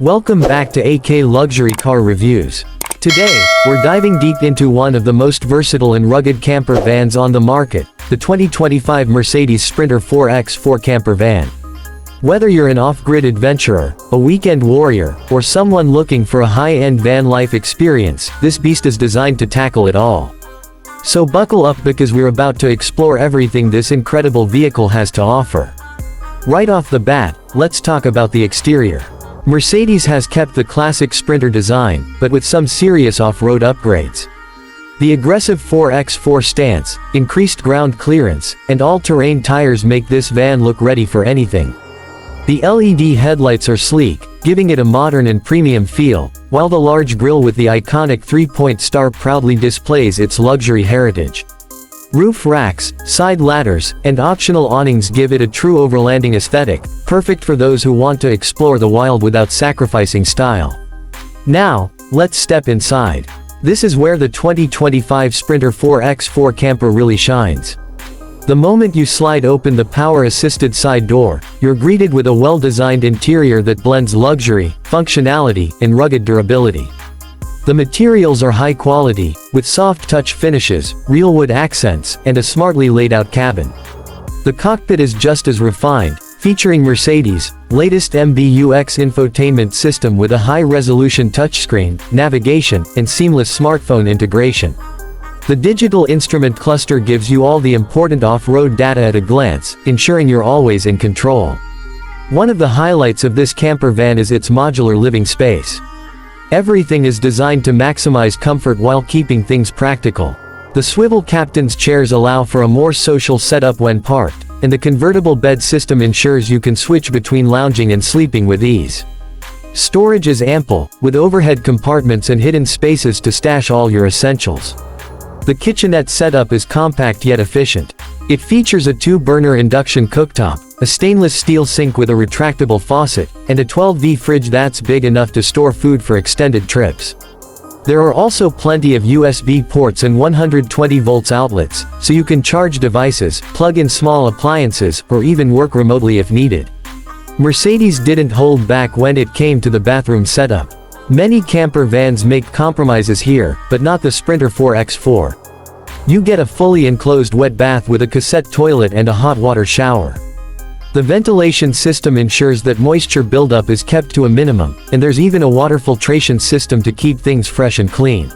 Welcome back to AK Luxury Car Reviews. Today, we're diving deep into one of the most versatile and rugged camper vans on the market, the 2025 Mercedes Sprinter 4X4 camper van. Whether you're an off-grid adventurer, a weekend warrior, or someone looking for a high-end van life experience, this beast is designed to tackle it all. So buckle up because we're about to explore everything this incredible vehicle has to offer. Right off the bat, let's talk about the exterior. Mercedes has kept the classic Sprinter design, but with some serious off-road upgrades. The aggressive 4x4 stance, increased ground clearance, and all-terrain tires make this van look ready for anything. The LED headlights are sleek, giving it a modern and premium feel, while the large grille with the iconic three-point star proudly displays its luxury heritage. Roof racks, side ladders, and optional awnings give it a true overlanding aesthetic, perfect for those who want to explore the wild without sacrificing style. Now, let's step inside. This is where the 2025 Sprinter 4X4 camper really shines. The moment you slide open the power-assisted side door, you're greeted with a well-designed interior that blends luxury, functionality, and rugged durability. The materials are high quality, with soft touch finishes, real wood accents, and a smartly laid out cabin. The cockpit is just as refined, featuring Mercedes' latest MBUX infotainment system with a high-resolution touchscreen, navigation, and seamless smartphone integration. The digital instrument cluster gives you all the important off-road data at a glance, ensuring you're always in control. One of the highlights of this camper van is its modular living space. Everything is designed to maximize comfort while keeping things practical. The swivel captain's chairs allow for a more social setup when parked, and the convertible bed system ensures you can switch between lounging and sleeping with ease. Storage is ample, with overhead compartments and hidden spaces to stash all your essentials. The kitchenette setup is compact yet efficient. It features a 2-burner induction cooktop, a stainless steel sink with a retractable faucet, and a 12V fridge that's big enough to store food for extended trips. There are also plenty of USB ports and 120 volts outlets, so you can charge devices, plug in small appliances, or even work remotely if needed. Mercedes didn't hold back when it came to the bathroom setup. Many camper vans make compromises here, but not the Sprinter 4X4. You get a fully enclosed wet bath with a cassette toilet and a hot water shower. The ventilation system ensures that moisture buildup is kept to a minimum, and there's even a water filtration system to keep things fresh and clean.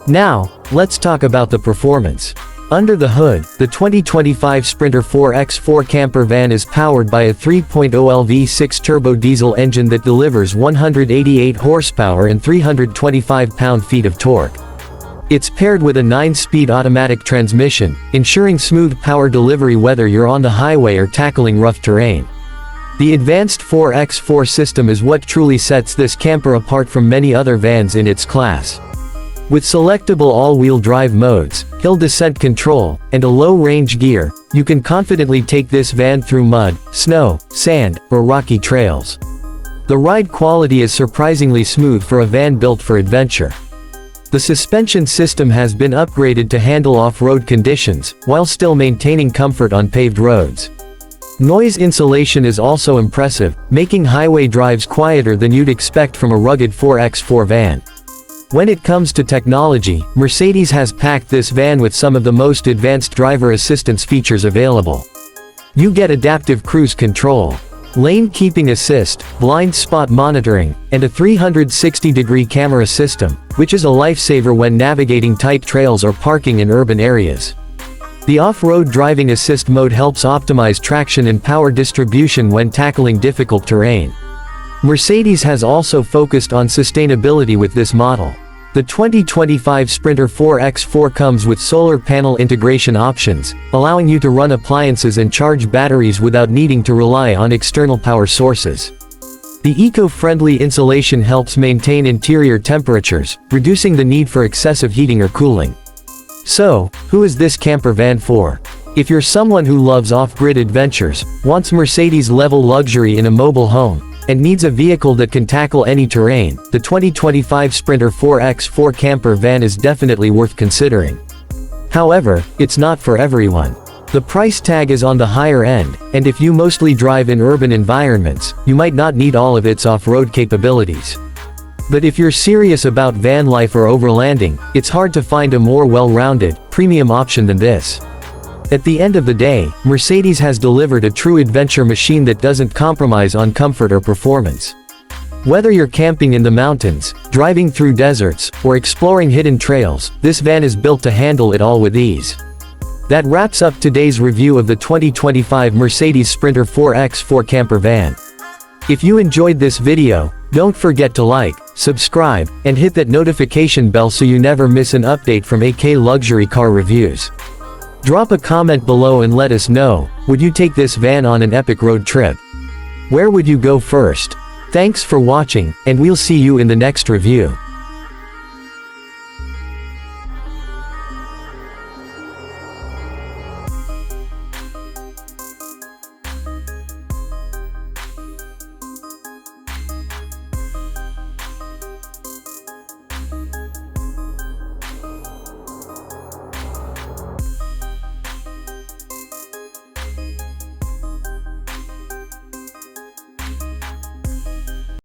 Now, let's talk about the performance. Under the hood, the 2025 Sprinter 4X4 camper van is powered by a 3.0 V6 turbo diesel engine that delivers 188 horsepower and 325 pound-feet of torque. It's paired with a 9-speed automatic transmission, ensuring smooth power delivery whether you're on the highway or tackling rough terrain. The advanced 4X4 system is what truly sets this camper apart from many other vans in its class. With selectable all-wheel drive modes, hill descent control, and a low-range gear, you can confidently take this van through mud, snow, sand, or rocky trails. The ride quality is surprisingly smooth for a van built for adventure. The suspension system has been upgraded to handle off-road conditions, while still maintaining comfort on paved roads. Noise insulation is also impressive, making highway drives quieter than you'd expect from a rugged 4X4 van. When it comes to technology, Mercedes has packed this van with some of the most advanced driver assistance features available. You get adaptive cruise control, lane keeping assist, blind spot monitoring, and a 360-degree camera system, which is a lifesaver when navigating tight trails or parking in urban areas. The off-road driving assist mode helps optimize traction and power distribution when tackling difficult terrain. Mercedes has also focused on sustainability with this model. The 2025 Sprinter 4X4 comes with solar panel integration options, allowing you to run appliances and charge batteries without needing to rely on external power sources. The eco-friendly insulation helps maintain interior temperatures, reducing the need for excessive heating or cooling. So, who is this camper van for? If you're someone who loves off-grid adventures, wants Mercedes-level luxury in a mobile home, and needs a vehicle that can tackle any terrain, the 2025 Sprinter 4X4 camper van is definitely worth considering. However, it's not for everyone. The price tag is on the higher end, and if you mostly drive in urban environments, you might not need all of its off-road capabilities. But if you're serious about van life or overlanding, it's hard to find a more well-rounded, premium option than this. At the end of the day, Mercedes has delivered a true adventure machine that doesn't compromise on comfort or performance. Whether you're camping in the mountains, driving through deserts, or exploring hidden trails, this van is built to handle it all with ease. That wraps up today's review of the 2025 Mercedes Sprinter 4x4 camper van. If you enjoyed this video, don't forget to like, subscribe, and hit that notification bell so you never miss an update from AK Luxury Car Reviews. Drop a comment below and let us know, would you take this van on an epic road trip? Where would you go first? Thanks for watching, and we'll see you in the next review.